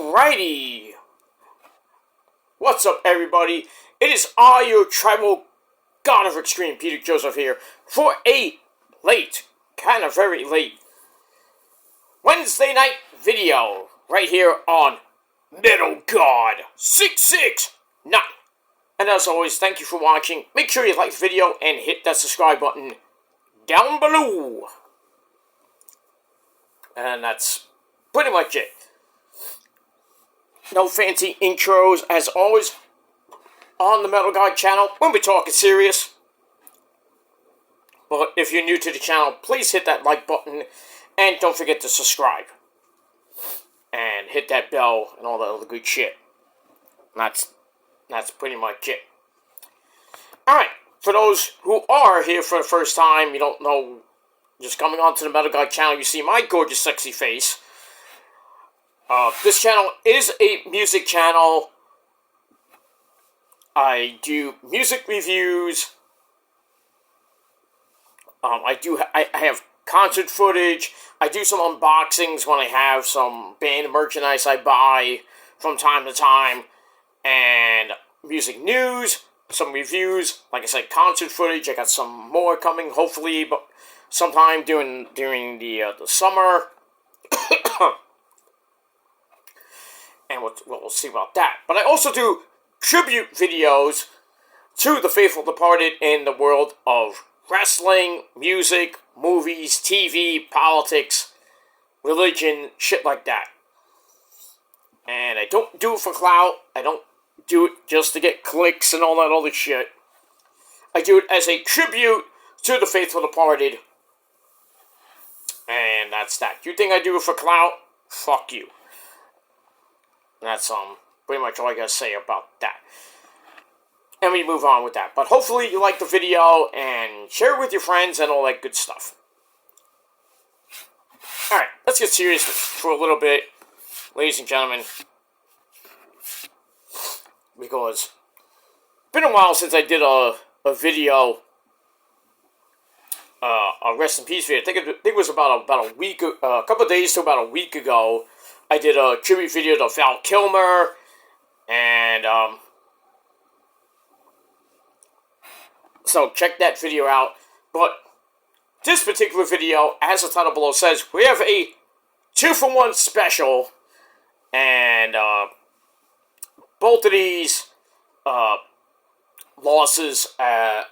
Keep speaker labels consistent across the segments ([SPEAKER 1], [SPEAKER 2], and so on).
[SPEAKER 1] Alrighty. What's up, everybody? It is I, your tribal god of extreme, Peter Joseph here, for a kind of very late, Wednesday night video, right here on Metal God 669. And as always, thank you for watching. Make sure you like the video and hit that subscribe button down below. And that's pretty much it. No fancy intros, as always, on the Metal God channel, when we're talking serious. But if you're new to the channel, please hit that like button, and don't forget to subscribe. And hit that bell, and all that other good shit. That's pretty much it. Alright, for those who are here for the first time, you don't know, just coming onto the Metal God channel, you see my gorgeous, sexy face. This channel is a music channel. I do music reviews. I have concert footage. I do some unboxings when I have some band merchandise I buy from time to time. And music news, some reviews. Like I said, concert footage. I got some more coming, hopefully, but sometime during the summer. And we'll see about that. But I also do tribute videos to the faithful departed in the world of wrestling, music, movies, TV, politics, religion, shit like that. And I don't do it for clout. I don't do it just to get clicks and all that other shit. I do it as a tribute to the faithful departed. And that's that. You think I do it for clout? Fuck you. That's pretty much all I gotta say about that. And we move on with that. But hopefully you like the video and share it with your friends and all that good stuff. Alright, let's get serious for a little bit, ladies and gentlemen. Because it's been a while since I did a video, a rest in peace video. I think it was about a week, a couple of days to about a week ago. I did a tribute video to Val Kilmer, and, so check that video out. But this particular video, as the title below says, we have a 2-for-1 special, and, both of these, losses, kind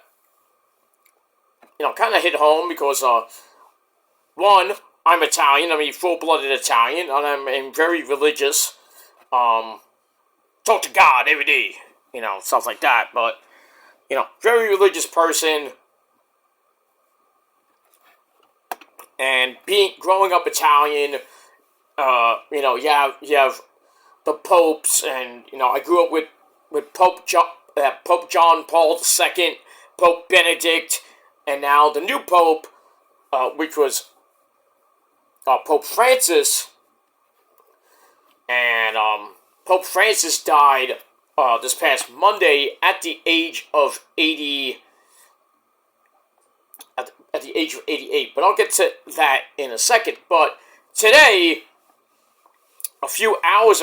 [SPEAKER 1] of hit home because, one, I'm Italian, full-blooded Italian, and I'm very religious, talk to God every day, stuff like that, but, very religious person, and growing up Italian, you have the popes, and, I grew up with Pope John Paul II, Pope Benedict, and now the new Pope, which was Pope Francis, and Pope Francis died this past Monday at the age of 80. At the age of 88, but I'll get to that in a second. But today, a few hours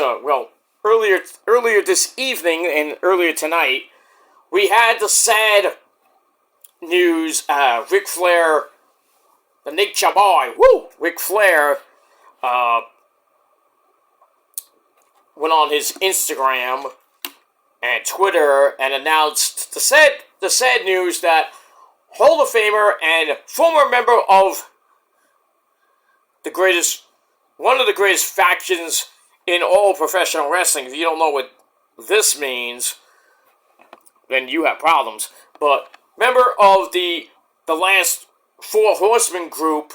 [SPEAKER 1] earlier this evening and earlier tonight, we had the sad news. Ric Flair, the Nick Chaboy, Ric Flair, went on his Instagram and Twitter and announced the sad news that Hall of Famer and former member of one of the greatest factions in all professional wrestling. If you don't know what this means, then you have problems. But member of the last Four Horsemen group,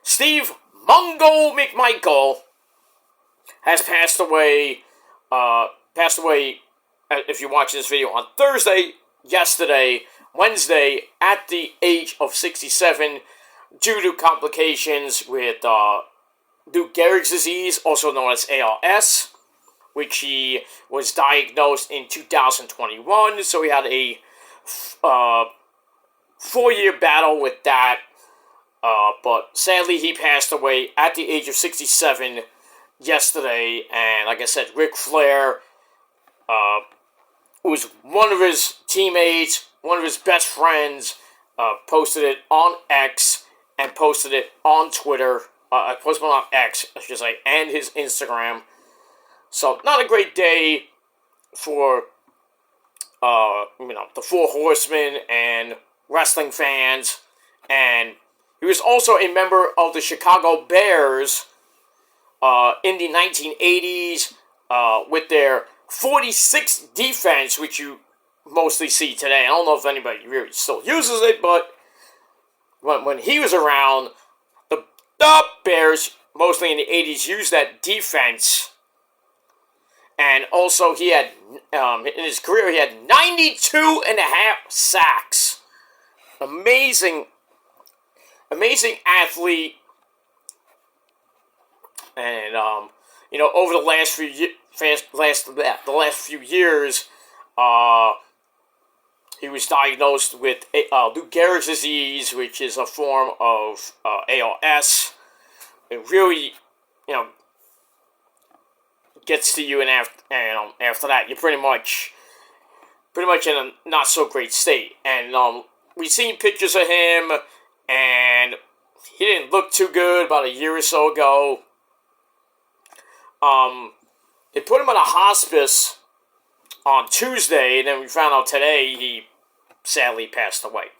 [SPEAKER 1] Steve MONGO McMichael, has passed away. If you watch this video on Thursday, yesterday, Wednesday, at the age of 67, due to complications with Lou Gehrig's disease, also known as ALS, which he was diagnosed in 2021. So he had a 4-year battle with that, but sadly he passed away at the age of 67 yesterday, and like I said, Ric Flair, who was one of his teammates, one of his best friends, posted it on X and posted it on Twitter. I posted it on X, I should say, and his Instagram. So not a great day for the Four Horsemen and wrestling fans. And he was also a member of the Chicago Bears in the 1980s with their 46 defense, which you mostly see today. I don't know if anybody really still uses it, but when he was around, the Bears, mostly in the 80s, used that defense. And also, he had, in his career, he had 92 and a half sacks. Amazing athlete. And, over the last few years, he was diagnosed with Lou Gehrig's disease, which is a form of ALS. It really, gets to you, and after that, you're pretty much in a not so great state. And we've seen pictures of him, and he didn't look too good about a year or so ago. They put him in a hospice on Tuesday, and then we found out today he sadly passed away.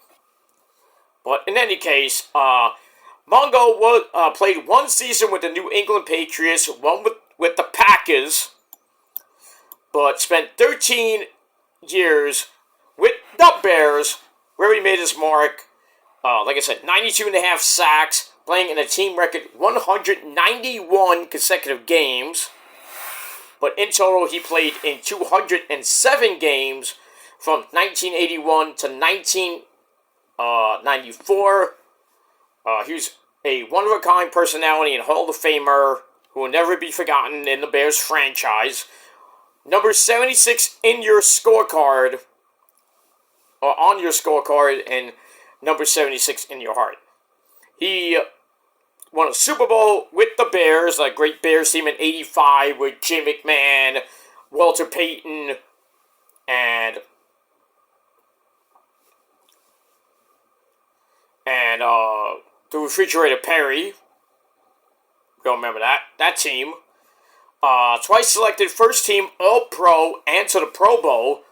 [SPEAKER 1] But in any case, Mongo played one season with the New England Patriots, one with the Packers, but spent 13 years with the Bears, where he made his mark. Like I said, 92 and a half sacks, playing in a team record 191 consecutive games. But in total, he played in 207 games from 1981 to 1994. He was a one-of-a-kind personality and Hall of Famer who will never be forgotten in the Bears franchise. Number 76 in your scorecard, or on your scorecard, and number 76 in your heart. He won a Super Bowl with the Bears, a great Bears team in '85 with Jim McMahon, Walter Payton, and the Refrigerator Perry. We don't remember that team. Twice selected first team All-Pro and to the Pro Bowl.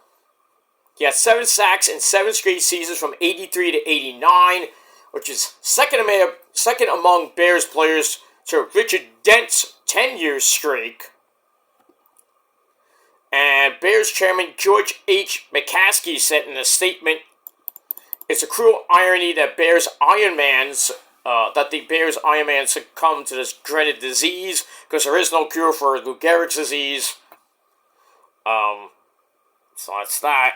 [SPEAKER 1] He had 7 sacks in 7 straight seasons from 83 to 89, which is second among Bears players to Richard Dent's 10-year streak. And Bears chairman George H. McCaskey said in a statement, "It's a cruel irony that the Bears Iron Man succumbed to this dreaded disease because there is no cure for Lou Gehrig's disease." So that's that.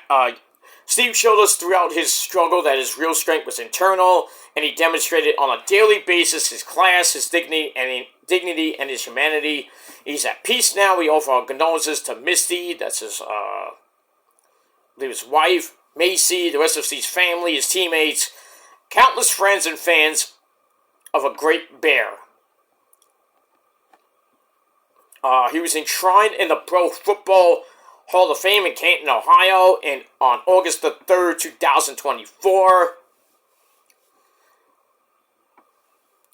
[SPEAKER 1] Steve showed us throughout his struggle that his real strength was internal, and he demonstrated on a daily basis his class, his dignity, and his humanity. He's at peace now. We offer our condolences to Misty, that's his wife, Macy, the rest of Steve's family, his teammates, countless friends and fans of a great Bear. He was enshrined in the Pro Football Hall of Fame in Canton, Ohio, on August the 3rd, 2024.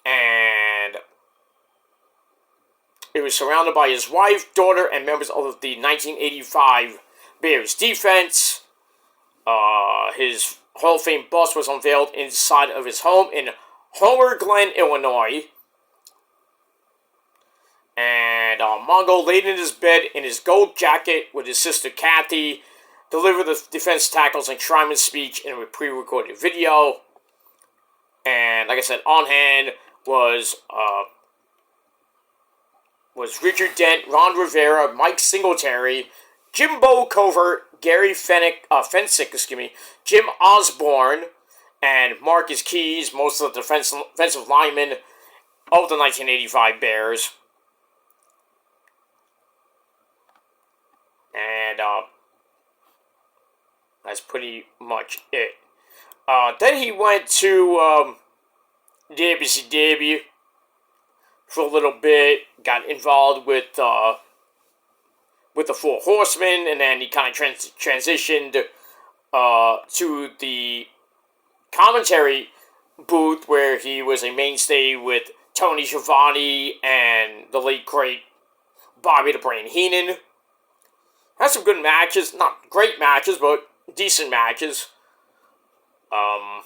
[SPEAKER 1] And he was surrounded by his wife, daughter, and members of the 1985 Bears defense. His Hall of Fame bust was unveiled inside of his home in Homer Glen, Illinois. And Mongo laid in his bed in his gold jacket with his sister Kathy, delivered the defense tackle's enshrinement speech in a pre-recorded video. And like I said, on hand was Richard Dent, Ron Rivera, Mike Singletary, Jimbo Covert, Gary Fensick, Jim Osborne, and Marcus Keys, most of the defensive linemen of the 1985 Bears. And that's pretty much it. Then he went to WCW for a little bit, got involved with the Four Horsemen, and then he kind of transitioned to the commentary booth where he was a mainstay with Tony Schiavone and the late great Bobby the Brain Heenan. Had some good matches, not great matches, but decent matches. I'm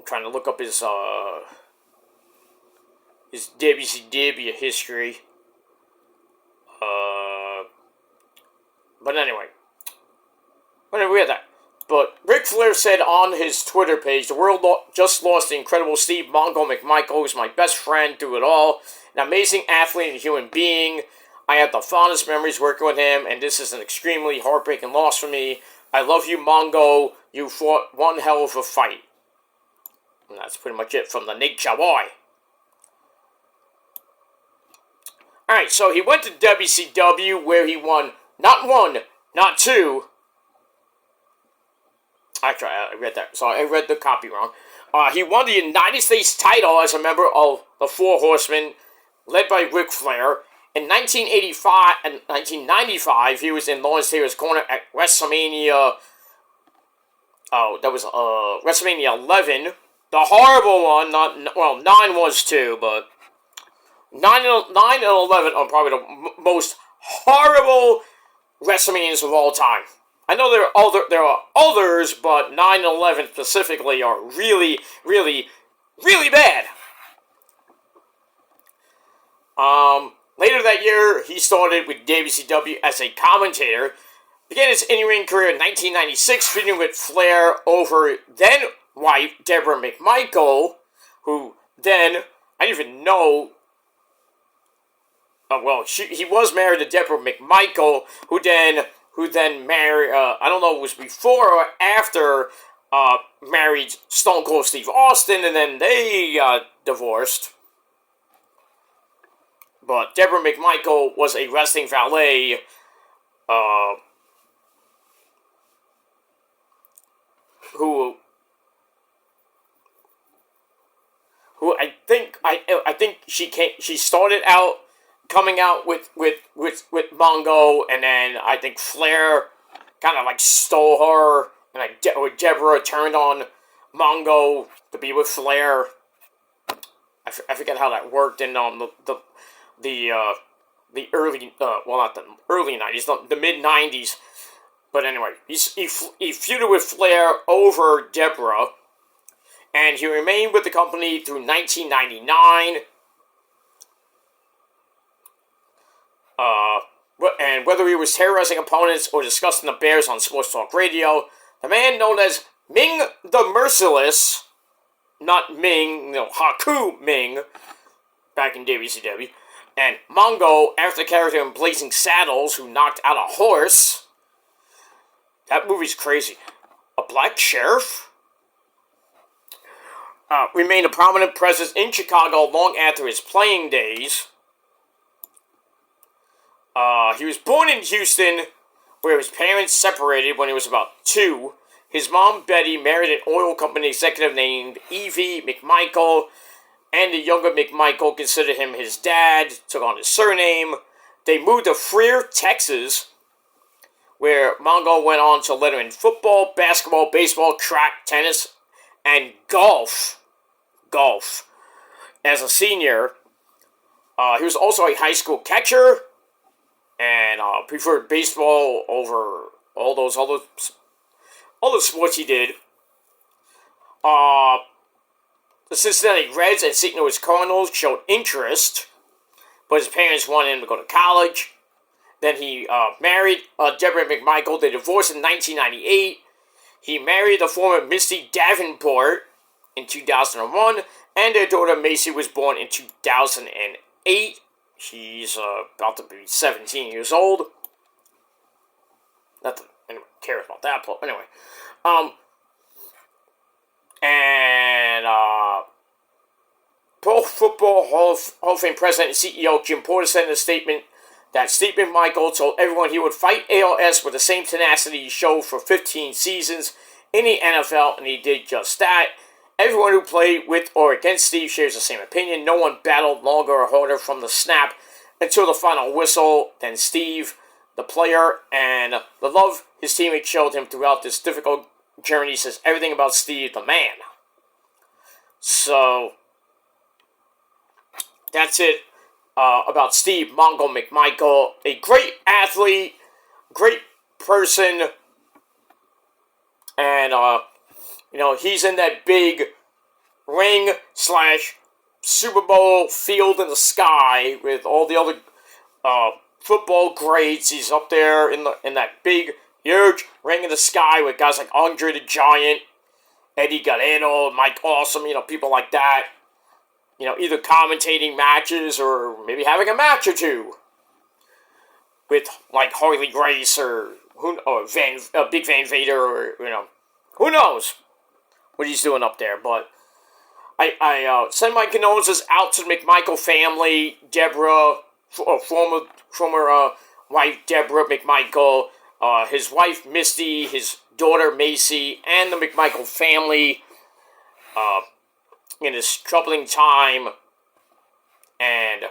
[SPEAKER 1] trying to look up his WCW history. But anyway, we had that. But Ric Flair said on his Twitter page, "The world just lost the incredible Steve Mongo McMichael, who was my best friend through it all. An amazing athlete and human being. I have the fondest memories working with him, and this is an extremely heartbreaking loss for me. I love you, Mongo. You fought one hell of a fight." And that's pretty much it from the Nature Boy. Alright, so he went to WCW where he won not one, not two. Actually, I read that. Sorry, I read the copy wrong. He won the United States title as a member of the Four Horsemen, led by Ric Flair. In 1985 and 1995, he was in Lawrence Taylor's corner at WrestleMania. Oh, that was WrestleMania 11. The horrible one. 9 was too, but 9 and 11 are probably the most horrible WrestleManias of all time. I know there are others, but 9 and 11 specifically are really, really, really bad. Later that year, he started with WCW as a commentator. Began his in-ring career in 1996, feuding with Flair over then-wife Deborah McMichael, who then, I didn't even know. He was married to Deborah McMichael, who then married, I don't know if it was before or after, married Stone Cold Steve Austin, and then they got divorced. But Deborah McMichael was a wrestling valet, who I think she started out coming out with Mongo, and then I think Flair kind of like stole her, and Deborah turned on Mongo to be with Flair. I forget how that worked in the early not the early 90s, the mid 90s. But anyway, he feuded with Flair over Deborah, and he remained with the company through 1999. And whether he was terrorizing opponents or discussing the Bears on Sports Talk Radio, the man known as Ming the Merciless, not Ming, Haku Ming, back in WCW, and Mongo, after the character in Blazing Saddles, who knocked out a horse. That movie's crazy. A black sheriff? Remained a prominent presence in Chicago long after his playing days. He was born in Houston, where his parents separated when he was about 2. His mom, Betty, married an oil company executive named E.V. McMichael, and the younger McMichael considered him his dad, took on his surname. They moved to Freer, Texas, where Mongo went on to letter in football, basketball, baseball, track, tennis, and golf. As a senior, he was also a high school catcher, and preferred baseball over all those other sports he did. The Cincinnati Reds and St. Louis Cardinals showed interest, but his parents wanted him to go to college. Then he married Deborah McMichael. They divorced in 1998. He married the former Misty Davenport in 2001, and their daughter Macy was born in 2008. She's about to be 17 years old. Not that anyone cares about that, but anyway. Pro Football Hall of Fame President and CEO Jim Porter said in a statement that Steve MONGO told everyone he would fight ALS with the same tenacity he showed for 15 seasons in the NFL, and he did just that. Everyone who played with or against Steve shares the same opinion. No one battled longer or harder from the snap until the final whistle than Steve, the player, and the love his teammates showed him throughout this difficult journey says everything about Steve, the man. So, that's it about Steve MONGO McMichael. A great athlete, great person, and, he's in that big ring / Super Bowl field in the sky with all the other football greats. He's up there in that big, huge ring in the sky with guys like Andre the Giant, Eddie Guerrero, Mike Awesome, people like that. Either commentating matches or maybe having a match or two with like Harley Grace or Big Van Vader, or who knows what he's doing up there. But I send my condolences out to the McMichael family, Deborah, former wife Deborah McMichael, his wife Misty, his daughter Macy, and the McMichael family in this troubling time. And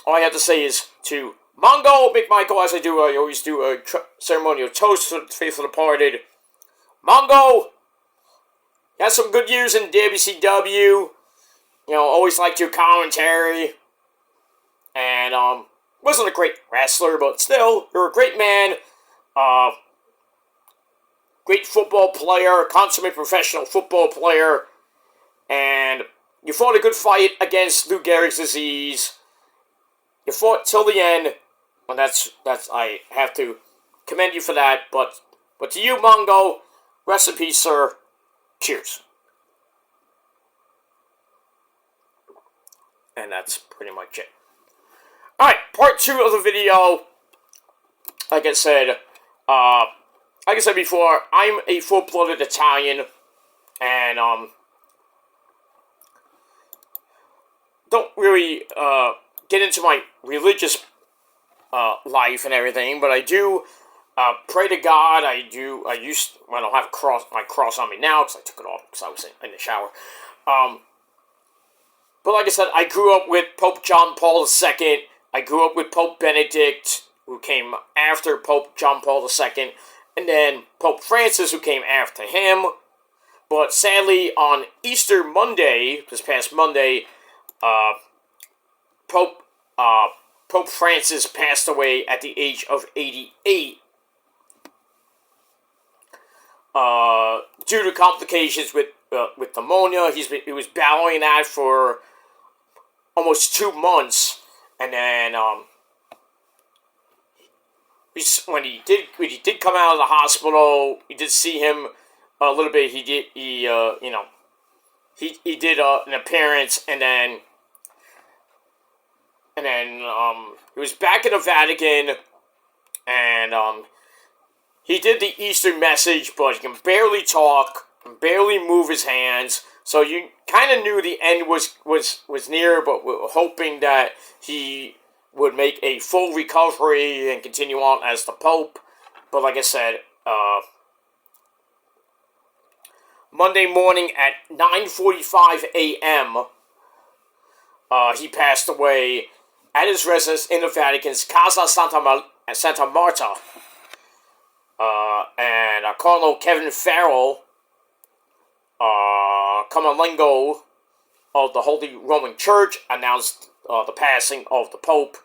[SPEAKER 1] all I have to say is to MONGO McMichael, as I always do a ceremonial toast to the faithful departed. MONGO, you had some good years in WCW. Always liked your commentary. And, wasn't a great wrestler, but still, you're a great man. Great football player, consummate professional football player. And you fought a good fight against Lou Gehrig's disease. You fought till the end. And that's I have to commend you for that. But to you, MONGO, rest in peace, sir. Cheers. And that's pretty much it. Alright, part 2 of the video. Like I said before, I'm a full-blooded Italian. And, don't really, get into my religious, life and everything. But I do, pray to God. I don't have my cross on me now because I took it off because I was in the shower. But like I said, I grew up with Pope John Paul II. I grew up with Pope Benedict, who came after Pope John Paul II. And then Pope Francis, who came after him. But sadly, on Easter Monday, this past Monday, Pope Francis passed away at the age of 88. Due to complications with pneumonia. He was battling that for almost 2 months, and then when he did come out of the hospital, we did see him a little bit. He did an appearance, and then he was back in the Vatican, and he did the Easter message, but he can barely talk, can barely move his hands. So you kind of knew the end was near, but we were hoping that he would make a full recovery and continue on as the Pope. But like I said, Monday morning at 9:45 a.m., he passed away at his residence in the Vatican's Casa Santa Marta. And Cardinal Kevin Farrell, Camerlengo of the Holy Roman Church, announced the passing of the Pope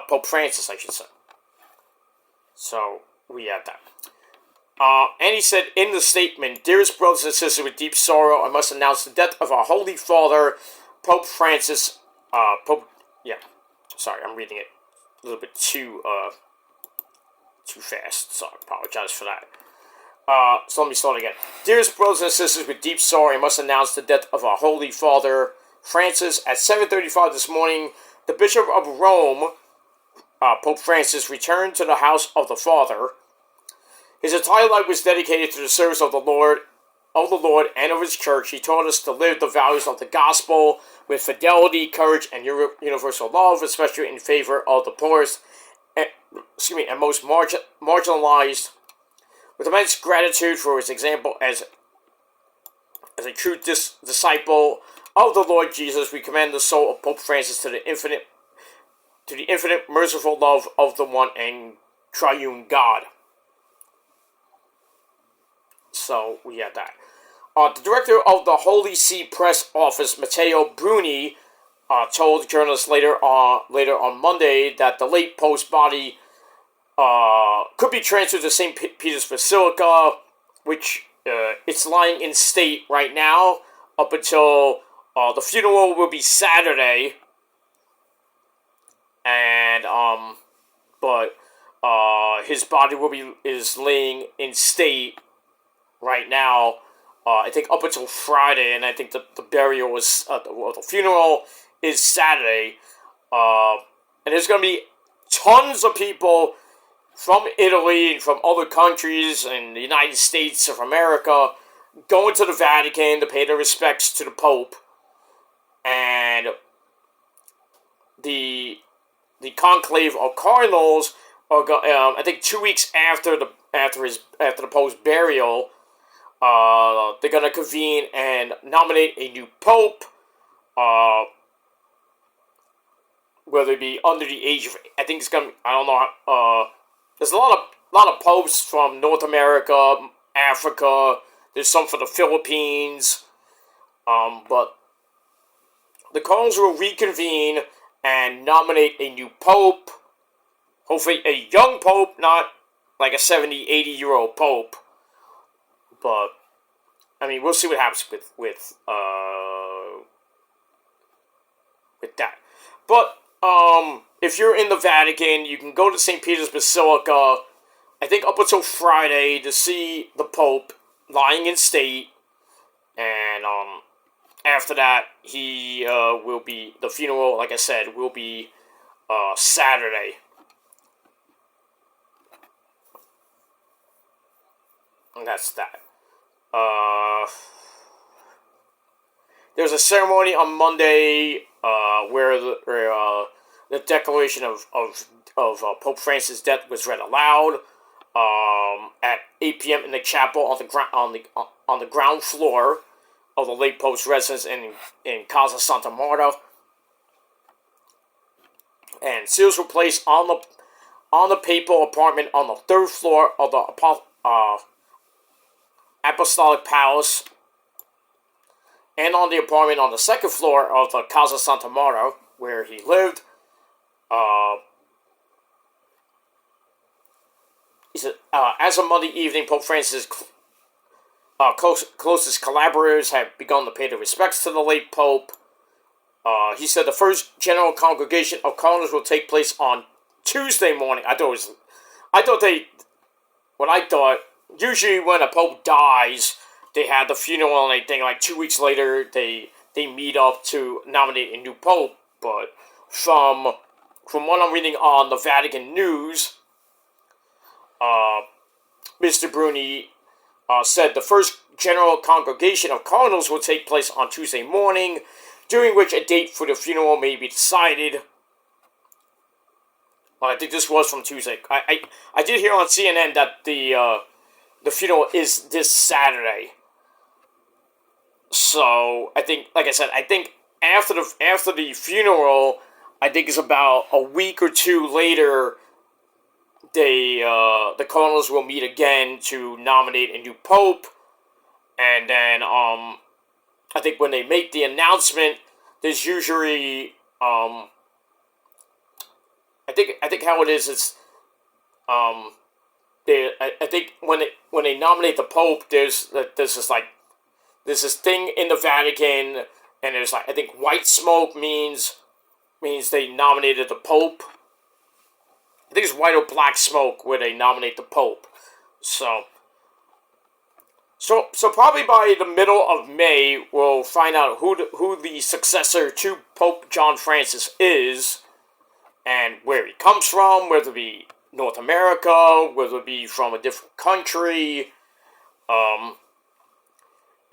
[SPEAKER 1] Pope Francis, I should say. So we had that. And he said in the statement, "Dearest brothers and sisters, with deep sorrow, I must announce the death of our Holy Father, Pope Francis." Sorry, I'm reading it a little bit too fast, so I apologize for that. So let me start again. Dearest brothers and sisters, with deep sorrow, I must announce the death of our Holy Father, Francis. At 7:35 this morning, the Bishop of Rome, Pope Francis, returned to the house of the Father. His entire life was dedicated to the service of the Lord of the Lord and of His church. He taught us to live the values of the gospel with fidelity, courage, and universal love, especially in favor of the poorest and, and most marginalized. With immense gratitude for His example as a true disciple of the Lord Jesus, we commend the soul of Pope Francis to the infinite merciful love of the one and triune God. So we had that. The director of the Holy See Press Office, Matteo Bruni, told journalists later on Monday that the late Pope's body could be transferred to St. Peter's Basilica, which it's lying in state right now up until the funeral will be Saturday, and but his body is laying in state right now. I think up until Friday, and I think the burial was the funeral is Saturday, and there's gonna be tons of people from Italy and from other countries and the United States of America going to the Vatican to pay their respects to the Pope, and the conclave of cardinals are I think 2 weeks after the Pope's burial. They're gonna convene and nominate a new pope. Whether it be under the age of, I think it's gonna. I don't know. There's a lot of popes from North America, Africa. There's some for the Philippines. But the cardinals will reconvene and nominate a new pope. Hopefully, a young pope, not like a 70, 80-year-old pope. But I mean, we'll see what happens with that. But if you're in the Vatican, you can go to St. Peter's Basilica, I think up until Friday, to see the Pope lying in state, and after that, the funeral, like I said, will be Saturday. And that's that. There's a ceremony on Monday where the declaration of Pope Francis' death was read aloud at 8 p.m. in the chapel on the ground floor of the late Pope's residence in Casa Santa Marta. And seals were placed on the papal apartment on the third floor of the Apostolic Palace, and on the apartment on the second floor of the Casa Santa Marta, where he lived. As of Monday evening, Pope Francis' closest collaborators have begun to pay their respects to the late Pope. He said the first general congregation of cardinals will take place on Tuesday morning. Usually when a pope dies, they have the funeral, and I think like 2 weeks later they meet up to nominate a new pope. But from what I'm reading on the Vatican News, Mr. Bruni said the first general congregation of cardinals will take place on Tuesday morning, during which a date for the funeral may be decided. Well, I think this was from Tuesday. I did hear on CNN that the funeral is this Saturday. So I think, like I said, I think after the funeral, I think it's about a week or two later, the cardinals will meet again to nominate a new pope, and then I think when they make the announcement, there's usually I think how it is I think when they nominate the Pope, there's this thing in the Vatican, and there's I think white smoke means they nominated the Pope. I think it's white or black smoke where they nominate the Pope. So probably by the middle of May, we'll find out who the successor to Pope John Francis is, and where he comes from, whether it be North America, whether it be from a different country.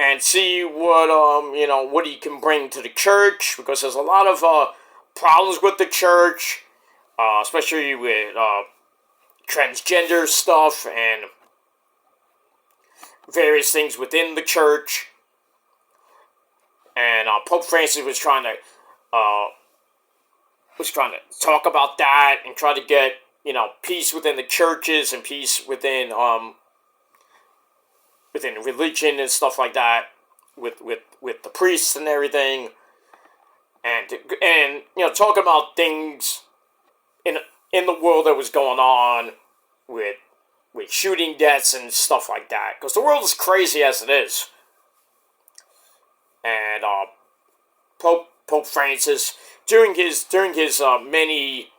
[SPEAKER 1] and see what what he can bring to the church, because there's a lot of problems with the church, especially with transgender stuff and various things within the church. And Pope Francis was trying to talk about that and try to get peace within the churches and peace within religion and stuff like that, with the priests and everything, and talking about things in the world that was going on with shooting deaths and stuff like that, because the world is crazy as it is. And Pope Francis, during his many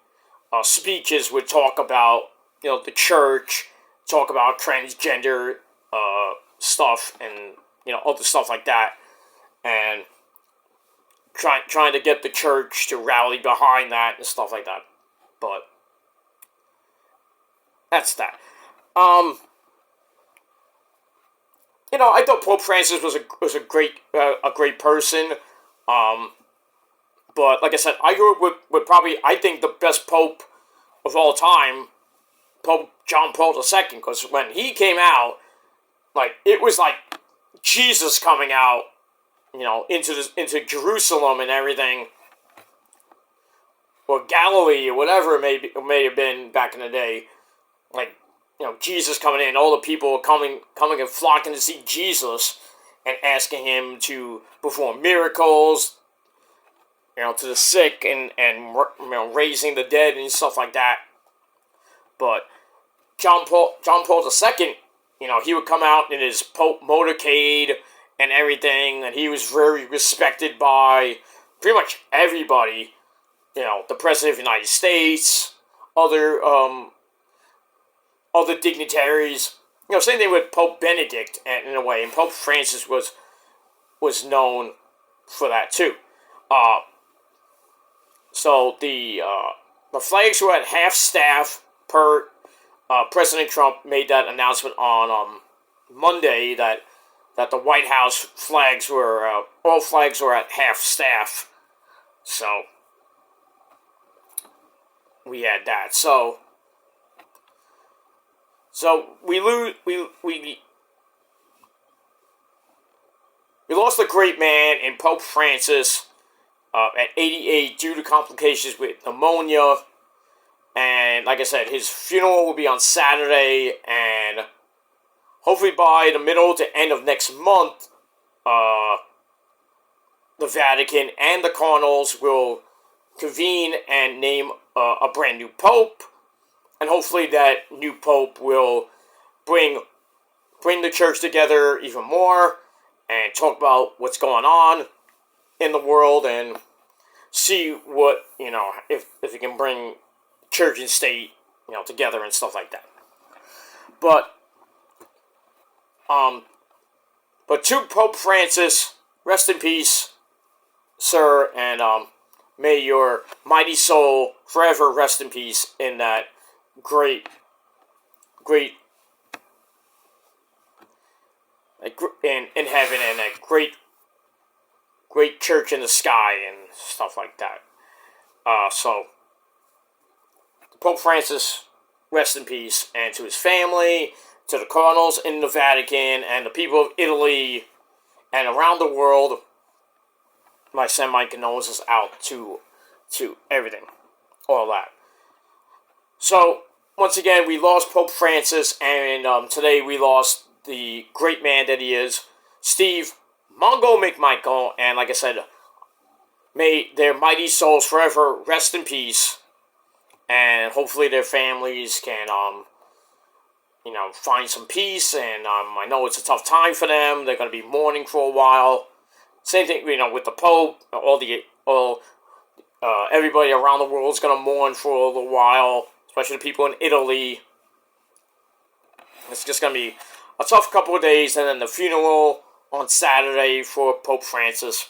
[SPEAKER 1] speeches, would talk about the church, talk about transgender stuff, and other stuff like that, and trying to get the church to rally behind that and stuff like that. But that's that. I thought Pope Francis was a great person. But like I said, I grew up with probably, I think, the best Pope of all time, Pope John Paul II, because when he came out, it was like Jesus coming out, into Jerusalem and everything, or Galilee, or whatever it may have been back in the day. Jesus coming in, all the people were coming and flocking to see Jesus and asking him to perform miracles, to the sick and raising the dead and stuff like that. But John Paul II, he would come out in his Pope motorcade and everything, and he was very respected by pretty much everybody. The President of the United States, other dignitaries. Same thing with Pope Benedict, in a way, and Pope Francis was known for that too. So the flags were at half staff per. President Trump made that announcement on Monday that the White House flags were all flags were at half staff. So we had that. So we lost a great man in Pope Francis at 88 due to complications with pneumonia. And like I said, his funeral will be on Saturday, and hopefully by the middle to end of next month, the Vatican and the cardinals will convene and name a brand new pope. And hopefully that new pope will bring the church together even more and talk about what's going on in the world, and see what, if he can bring church and state, together and stuff like that. But to Pope Francis, rest in peace, sir, and may your mighty soul forever rest in peace in that great in heaven, and a great church in the sky and stuff like that. So Pope Francis, rest in peace, and to his family, to the cardinals in the Vatican, and the people of Italy and around the world, I send my condolences out to everything, all that. So once again, we lost Pope Francis, and today we lost the great man that he is, Steve MONGO McMichael, and like I said, may their mighty souls forever rest in peace. And hopefully their families can, find some peace. And I know it's a tough time for them. They're going to be mourning for a while. Same thing, with the Pope. Everybody around the world is going to mourn for a little while, especially the people in Italy. It's just going to be a tough couple of days, and then the funeral on Saturday for Pope Francis.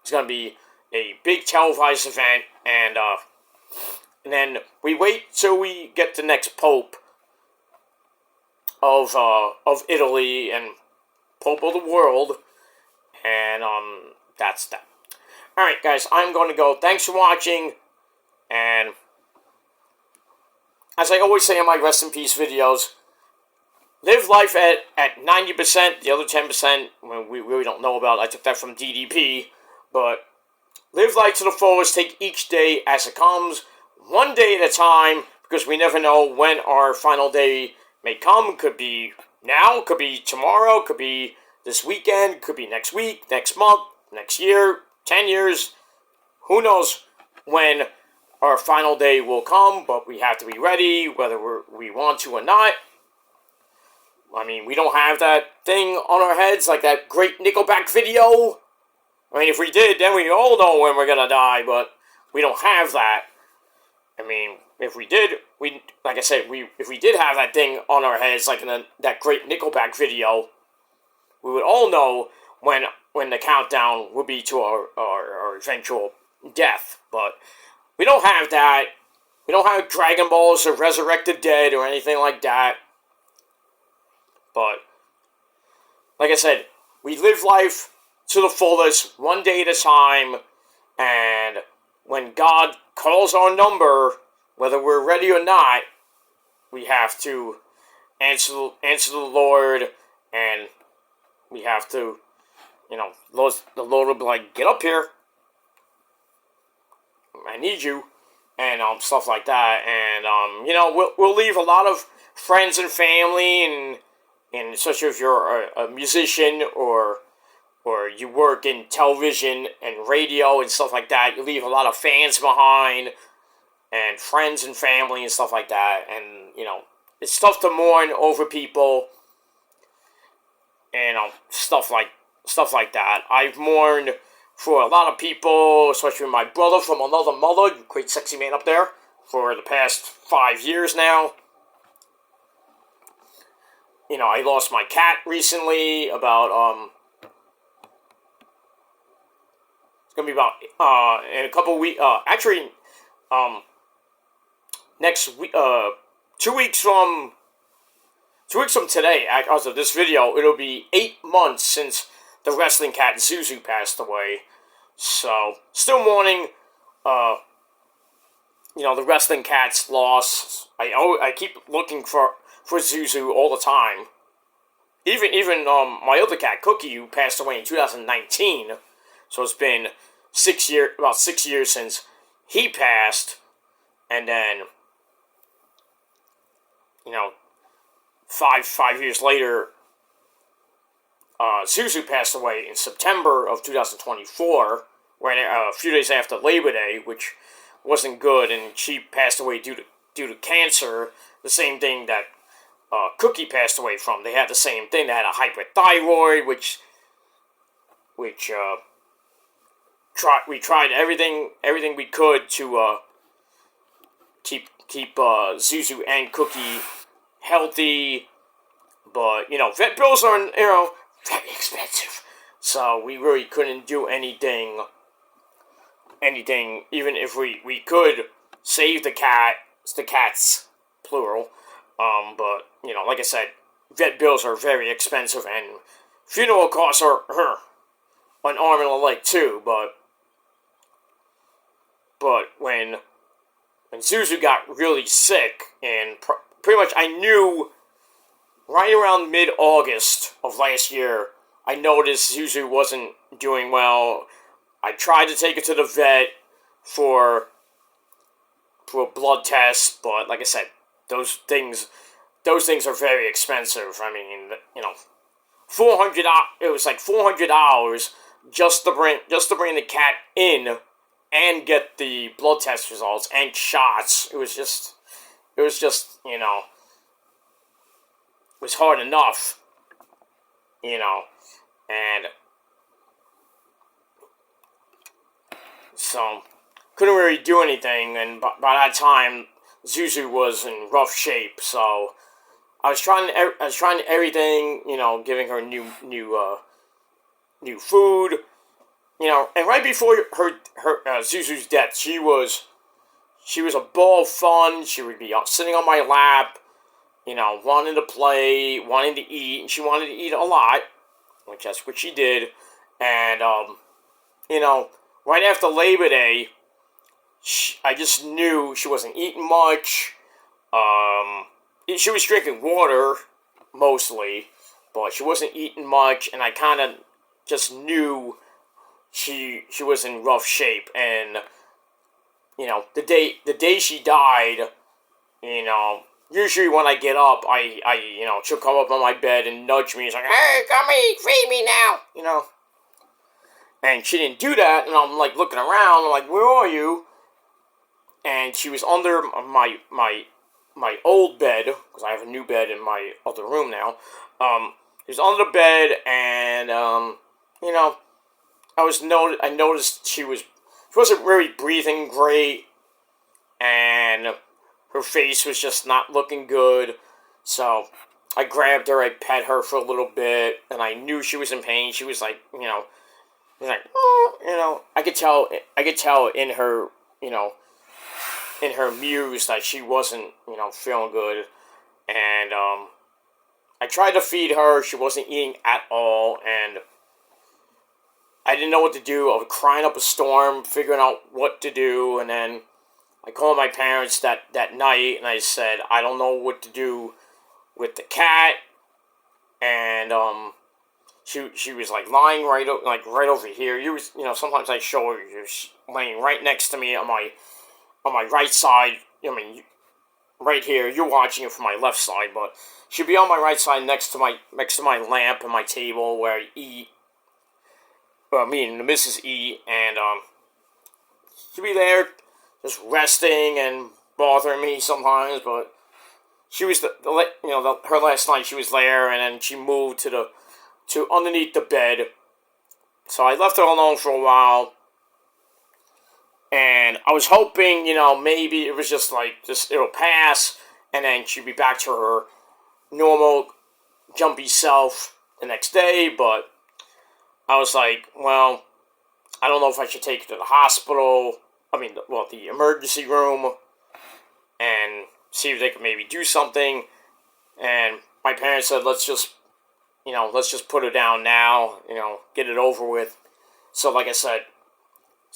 [SPEAKER 1] It's going to be a big televised event, and then we wait till we get the next Pope of Italy, and Pope of the world. And, that's that. Alright, guys, I'm going to go. Thanks for watching. And, as I always say in my Rest in Peace videos, live life at 90%, the other 10%, we really don't know about. I took that from DDP. But, live life to the fullest. Take each day as it comes. One day at a time. Because we never know when our final day may come. Could be now, could be tomorrow, could be this weekend, could be next week, next month, next year, 10 years. Who knows when our final day will come, but we have to be ready, whether we want to or not. I mean, we don't have that thing on our heads, like that great Nickelback video. I mean, if we did, then we all know when we're gonna die, but we don't have that. I mean, if we did, like I said, if we did have that thing on our heads, like in that great Nickelback video, we would all know when the countdown would be to our eventual death. But we don't have that. We don't have Dragon Balls or Resurrect the Dead or anything like that. But, like I said, we live life to the fullest, one day at a time, and when God calls our number, whether we're ready or not, we have to answer the Lord, and we have to, the Lord will be like, get up here, I need you, and stuff like that, and we'll leave a lot of friends and family, and especially if you're a musician or you work in television and radio and stuff like that, you leave a lot of fans behind, and friends and family and stuff like that, and, it's tough to mourn over people, and, stuff like that. I've mourned for a lot of people, especially my brother from another mother, great sexy man up there, for the past 5 years now. I lost my cat recently, about, it's gonna be about, in a couple of weeks, next week, 2 weeks from today, as of this video, it'll be 8 months since the wrestling cat Zuzu passed away. So, still mourning, the wrestling cat's loss. I keep looking for Zuzu all the time. Even my other cat, Cookie, who passed away in 2019. So it's been about 6 years since he passed, and then, five years later, Zuzu passed away in September of 2024, a few days after Labor Day, which wasn't good, and she passed away due to cancer, the same thing that Cookie passed away from. They had the same thing. They had a hyperthyroid, which we tried everything we could to keep Zuzu and Cookie healthy, but vet bills are very expensive, so we really couldn't do anything. Even if we could save the cats plural, but like I said, vet bills are very expensive, and funeral costs are an arm and a leg too. But when Zuzu got really sick, and pretty much I knew right around mid-August of last year, I noticed Zuzu wasn't doing well. I tried to take her to the vet for a blood test, but like I said, those things are very expensive. I mean, $400. It was like $400 just to bring the cat in and get the blood test results and shots. It was just, it was hard enough, and so couldn't really do anything, and by that time, Zuzu was in rough shape, so I was trying everything, giving her new food, and right before her Zuzu's death, she was a ball of fun. She would be sitting on my lap, wanting to play, wanting to eat, and she wanted to eat a lot. which that's what she did. And, right after Labor Day, I just knew she wasn't eating much. She was drinking water, mostly, but she wasn't eating much, and I kind of just knew she was in rough shape. And the day she died, usually when I get up, she'll come up on my bed and nudge me. It's like, hey, come eat, feed me now, And she didn't do that, and I'm like looking around. I'm like, where are you? And she was under my old bed, because I have a new bed in my other room now. She was under the bed, and I noticed she wasn't really breathing great, and her face was just not looking good. So I grabbed her, I pet her for a little bit, and I knew she was in pain. She was like, oh, I could tell in her, in her muse that she wasn't, feeling good. And I tried to feed her. She wasn't eating at all, and I didn't know what to do. I was crying up a storm, figuring out what to do, and then I called my parents that night, and I said, I don't know what to do with the cat. And she was like lying right over here. Sometimes I show her, she's laying right next to me on my right side. Right here. You're watching it from my left side, but she'd be on my right side next to my lamp and my table where I eat. Well, me and the missus eat, and she'd be there just resting and bothering me sometimes. But she was her last night she was there, and then she moved to underneath the bed. So I left her alone for a while. And I was hoping, maybe it was just it'll pass, and then she'd be back to her normal, jumpy self the next day. But I was like, well, I don't know if I should take her to the hospital. The emergency room, and see if they could maybe do something. And my parents said, let's just put her down now, get it over with. So, like I said,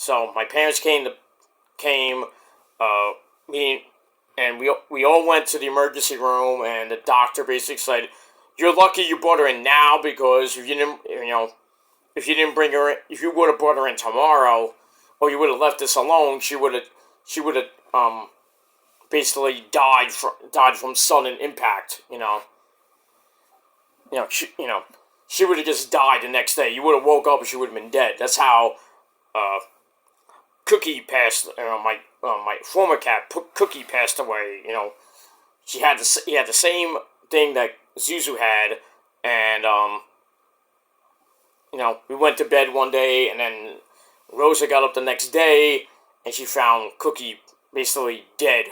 [SPEAKER 1] my parents came, and we all went to the emergency room, and the doctor basically said, you're lucky you brought her in now, because if you didn't bring her in, if you would have brought her in tomorrow, or you would have left this alone, she would have basically died from sudden impact. She would have just died the next day. You would have woke up and she would have been dead. That's how Cookie passed. My former cat Cookie passed away. He had the same thing that Zuzu had, and we went to bed one day, and then Rosa got up the next day, and she found Cookie basically dead.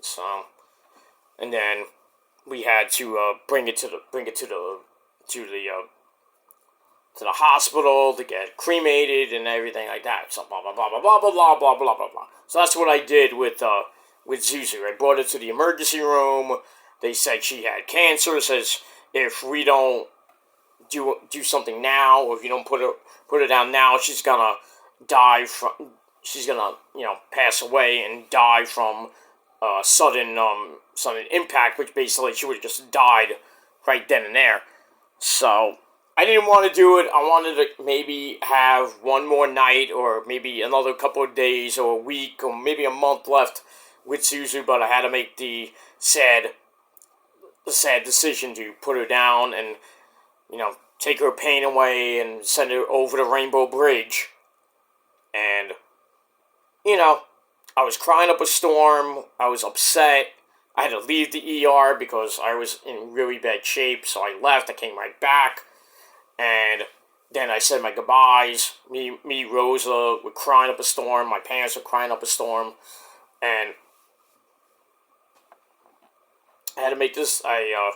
[SPEAKER 1] So, and then we had to bring it to the hospital to get cremated and everything like that. So blah blah blah blah blah blah blah blah blah blah blah. So that's what I did with Zuzu. I brought her to the emergency room. They said she had cancer. It says if we don't do something now, or if you don't put her down now, she's gonna die from. She's gonna pass away and die from sudden impact, which basically she would have just died right then and there. So I didn't want to do it. I wanted to maybe have one more night, or maybe another couple of days, or a week, or maybe a month left with Suzu, but I had to make the sad decision to put her down and, take her pain away and send her over the Rainbow Bridge. And, I was crying up a storm. I was upset. I had to leave the ER because I was in really bad shape, so I left. I came right back. And then I said my goodbyes. Me, Rosa, were crying up a storm. My parents were crying up a storm. And I had to make this. I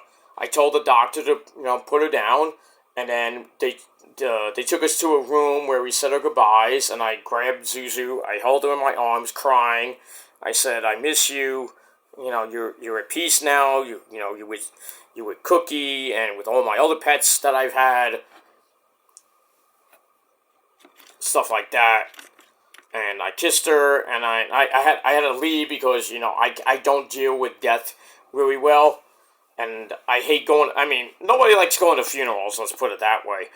[SPEAKER 1] told the doctor to put her down, and then they took us to a room where we said our goodbyes. And I grabbed Zuzu. I held her in my arms, crying. I said, "I miss you. You're at peace now. You with Cookie and with all my other pets that I've had." stuff like that. And I kissed her, and I had to leave because, I don't deal with death really well. And I hate going, nobody likes going to funerals, let's put it that way.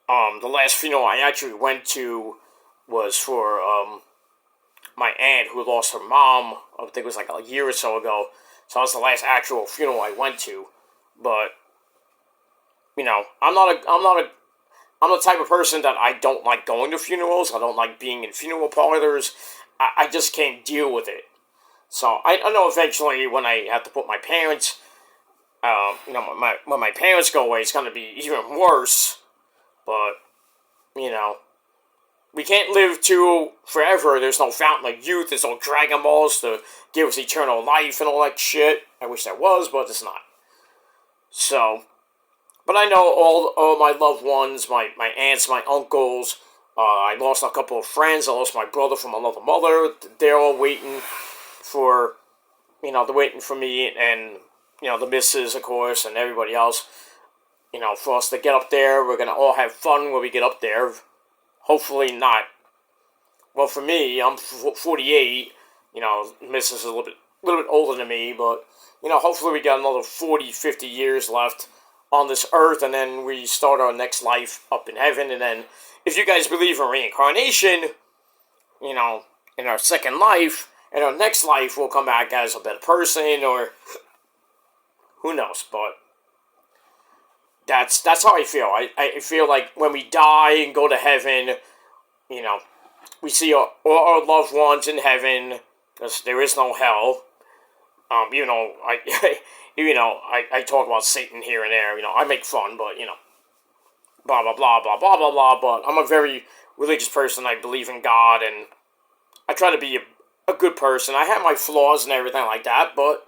[SPEAKER 1] The last funeral I actually went to was for, my aunt who lost her mom, I think it was like a year or so ago. So that was the last actual funeral I went to. But, I'm the type of person that I don't like going to funerals. I don't like being in funeral parlors. I just can't deal with it. So I know eventually when I have to put my parents, when my parents go away, it's going to be even worse. But, we can't live to forever. There's no fountain of youth. There's no Dragon Balls to give us eternal life and all that shit. I wish there was, but it's not. So, but I know all my loved ones, my aunts, my uncles. I lost a couple of friends. I lost my brother from another mother. They're all waiting for, they're waiting for me and, the missus, of course, and everybody else. For us to get up there. We're going to all have fun when we get up there. Hopefully not. Well, for me, I'm 48. Missus is a little bit older than me, but, hopefully we got another 40, 50 years left on this earth, and then we start our next life up in heaven, and then, if you guys believe in reincarnation, in our second life, in our next life, we'll come back as a better person, or who knows, but that's how I feel. I feel like when we die and go to heaven, we see all our loved ones in heaven, because there is no hell. I talk about Satan here and there. I make fun, but blah blah blah blah blah blah blah. But I'm a very religious person. I believe in God, and I try to be a good person. I have my flaws and everything like that, but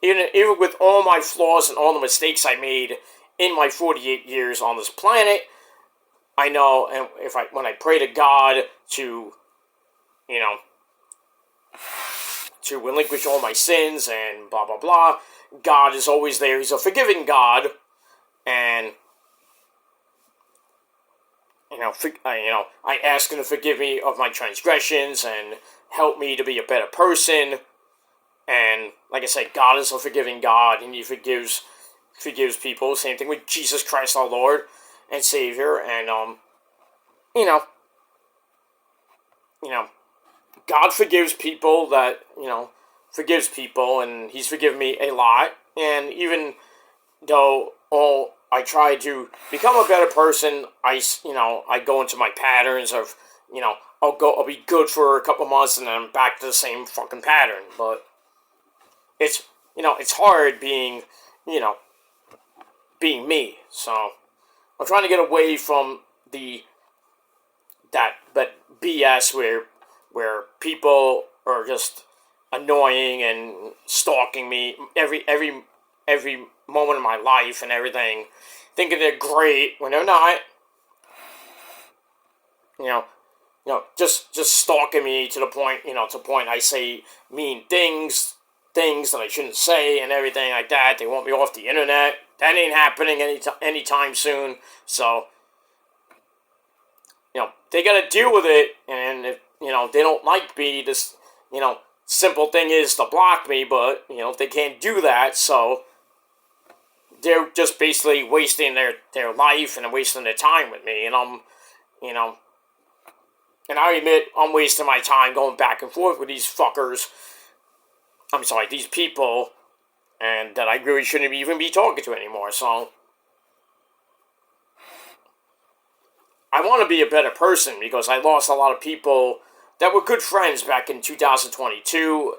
[SPEAKER 1] even with all my flaws and all the mistakes I made in my 48 years on this planet, I know, and when I pray to God to, to relinquish all my sins and blah blah blah, God is always there. He's a forgiving God, and I ask Him to forgive me of my transgressions and help me to be a better person. And like I said, God is a forgiving God, and He forgives people. Same thing with Jesus Christ, our Lord and Savior. And God forgives people that forgives people, and He's forgiven me a lot. And even though I try to become a better person, I go into my patterns of I'll be good for a couple months, and then I'm back to the same fucking pattern, but. It's hard being me. So I'm trying to get away from that BS where people are just annoying and stalking me every moment of my life and everything, thinking they're great when they're not. Just stalking me to the point I say mean things that I shouldn't say and everything like that. They want me off the internet. That ain't happening anytime soon. So, they gotta deal with it. And if, they don't like me, this, simple thing is to block me. But, they can't do that. So, they're just basically wasting their life and wasting their time with me. And I'm, and I admit I'm wasting my time going back and forth with these fuckers. I'm sorry, these people, and that I really shouldn't even be talking to anymore, so. I want to be a better person because I lost a lot of people that were good friends back in 2022.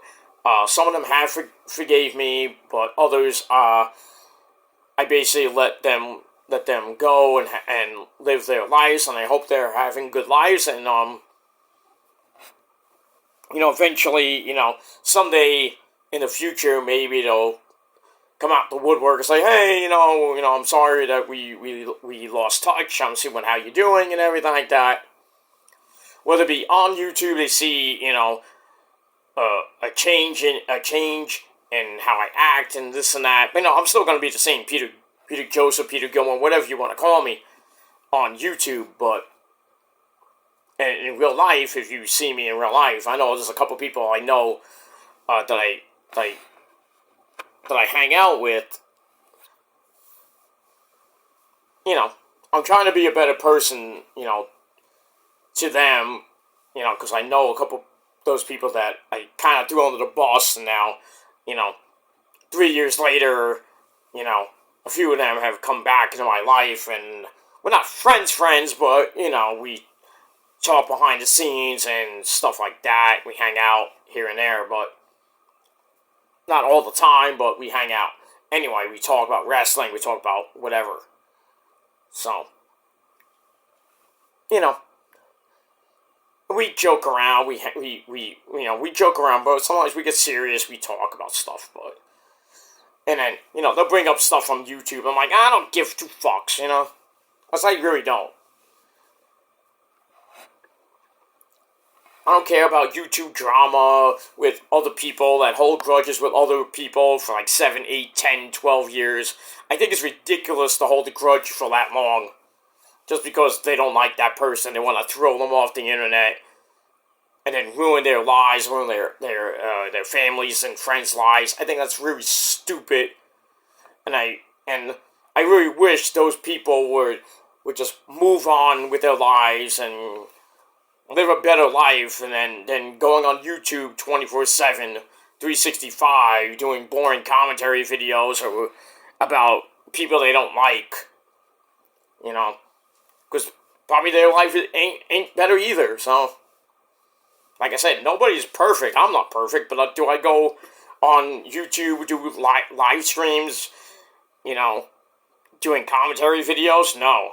[SPEAKER 1] Some of them have forgave me, but others, I basically let them go and live their lives, and I hope they're having good lives, and, eventually, someday in the future, maybe they'll come out the woodwork and say, hey, I'm sorry that we lost touch. I'm seeing how you're doing and everything like that. Whether it be on YouTube, they see, a change in how I act and this and that. But I'm still going to be the same Peter Joseph, Peter Gilmore, whatever you want to call me on YouTube, but in real life, if you see me in real life, I know there's a couple people I know that I hang out with. You know, I'm trying to be a better person, to them, because I know a couple of those people that I kind of threw under the bus, and now, 3 years later, a few of them have come back into my life, and we're not friends, but, we talk behind the scenes and stuff like that. We hang out here and there, but not all the time, but we hang out. Anyway, we talk about wrestling, we talk about whatever. So, we joke around, we joke around, but sometimes we get serious, we talk about stuff, but, and then, they'll bring up stuff from YouTube. I'm like, I don't give two fucks, Because I really don't. I don't care about YouTube drama with other people that hold grudges with other people for like 7, 8, 10, 12 years. I think it's ridiculous to hold a grudge for that long. Just because they don't like that person, they want to throw them off the internet. And then ruin their lives, ruin their families and friends' lives. I think that's really stupid. And I really wish those people would just move on with their lives and live a better life, and then going on YouTube 24/7, 365, doing boring commentary videos or about people they don't like, because probably their life ain't better either. So, like I said, nobody's perfect. I'm not perfect, but do I go on YouTube, do live streams, doing commentary videos? No.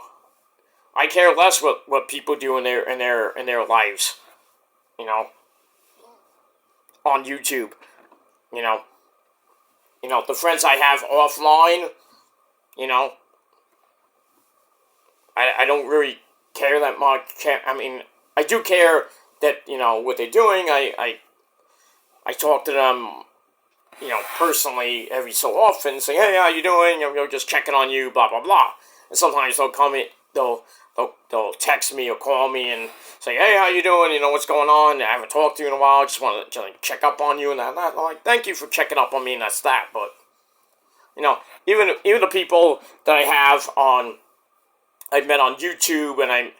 [SPEAKER 1] I care less what people do in their lives, on YouTube, the friends I have offline, I don't really care that much. I mean, I do care that, what they're doing. I talk to them, personally every so often, say, hey, how you doing? Just checking on you, blah, blah, blah. And sometimes they'll text me or call me and say, hey, how you doing? What's going on? I haven't talked to you in a while. Just want to check up on you and that. I'm like, thank you for checking up on me, and that's that. But, even the people that I've met on YouTube and I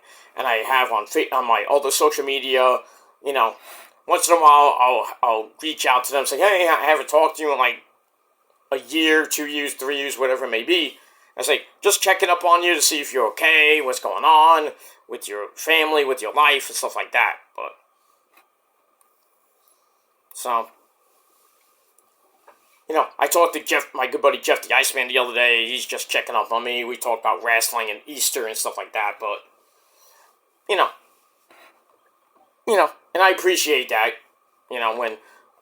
[SPEAKER 1] have on my other social media, once in a while I'll reach out to them and say, hey, I haven't talked to you in like a year, 2 years, 3 years, whatever it may be. I say, just checking up on you to see if you're okay, what's going on with your family, with your life, and stuff like that. But, so, I talked to my good buddy Jeff the Iceman the other day. He's just checking up on me. We talked about wrestling and Easter and stuff like that. But, and I appreciate that, when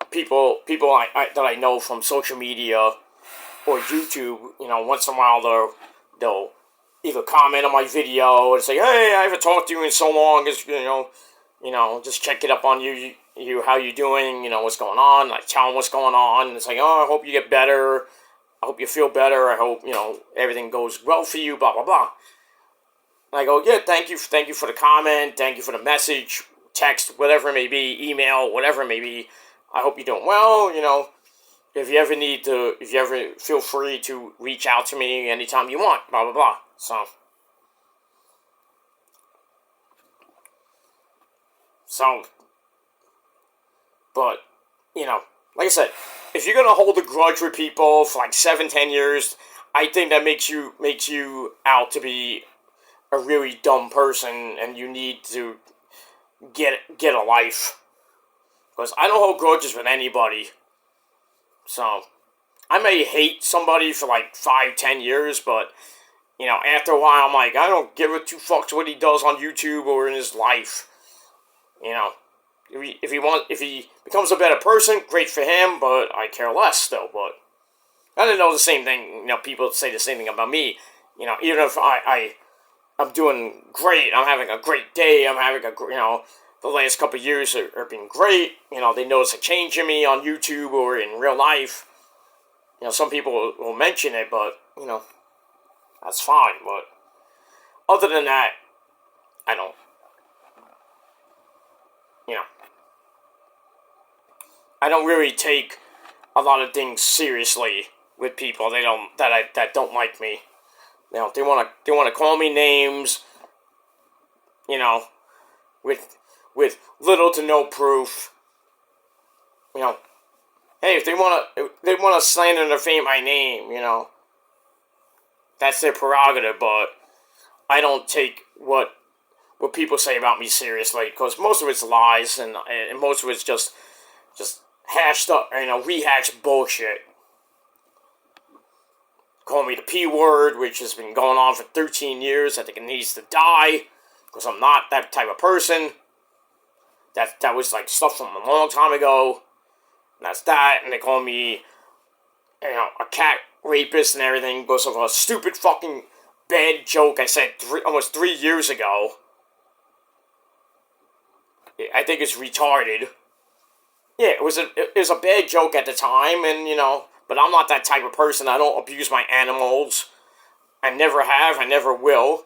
[SPEAKER 1] people that I know from social media or YouTube, once in a while they'll either comment on my video and say, hey, I haven't talked to you in so long, it's, just checking up on you, how you doing, what's going on, I tell them what's going on, and it's like, oh, I hope you get better, I hope you feel better, I hope, everything goes well for you, blah, blah, blah. And I go, yeah, thank you for the comment, thank you for the message, text, whatever it may be, email, whatever it may be, I hope you're doing well, if you ever feel free to reach out to me anytime you want, blah, blah, blah. So, but, like I said, if you're going to hold a grudge with people for like 7, 10 years, I think that makes you out to be a really dumb person, and you need to get a life. Because I don't hold grudges with anybody. So, I may hate somebody for like 5, 10 years, but, after a while, I'm like, I don't give a two fucks what he does on YouTube or in his life. If he becomes a better person, great for him, but I care less still. But I didn't know the same thing, people say the same thing about me. Even if I'm doing great, I'm having a great day, I'm having the last couple of years have been great. They notice a change in me on YouTube or in real life. Some people will mention it, but, that's fine. But other than that, I don't. you know, I don't really take a lot of things seriously with people that don't like me. You know, they wanna call me names, you know, with little to no proof. You know, hey, if they wanna slander and defame my name, you know, that's their prerogative. But I don't take what people say about me seriously, because most of it's lies, and most of it's just hashed up, you know, rehashed bullshit. Call me the P word, which has been going on for 13 years. I think it needs to die, because I'm not that type of person. That was like stuff from a long time ago. And that's that. And they call me, you know, a cat rapist and everything because of a stupid fucking bad joke I said almost 3 years ago. I think it's retarded. Yeah, it was a bad joke at the time, and you know, but I'm not that type of person. I don't abuse my animals. I never have. I never will.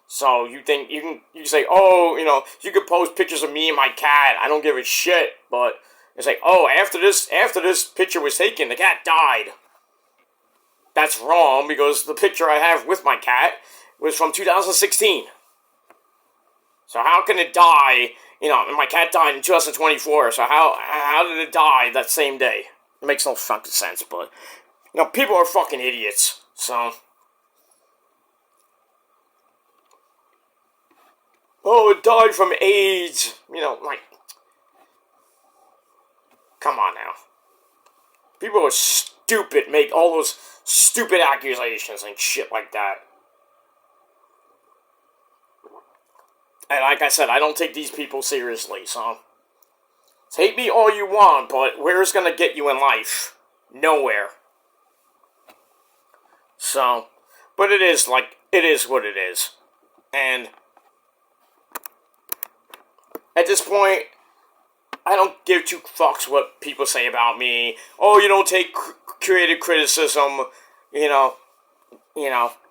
[SPEAKER 1] So you think you say, oh, you know, you could post pictures of me and my cat. I don't give a shit. But it's like, oh, after this picture was taken, the cat died. That's wrong, because the picture I have with my cat was from 2016. So how can it die? You know, and my cat died in 2024. So how did it die that same day? It makes no fucking sense. But you know, people are fucking idiots. So. Oh, it died from AIDS. You know, like, come on now. People are stupid, make all those stupid accusations and shit like that. And like I said, I don't take these people seriously, so hate me all you want, but where's gonna get you in life? Nowhere. So, but it is what it is. And at this point, I don't give two fucks what people say about me. Oh, you don't take creative criticism, you know.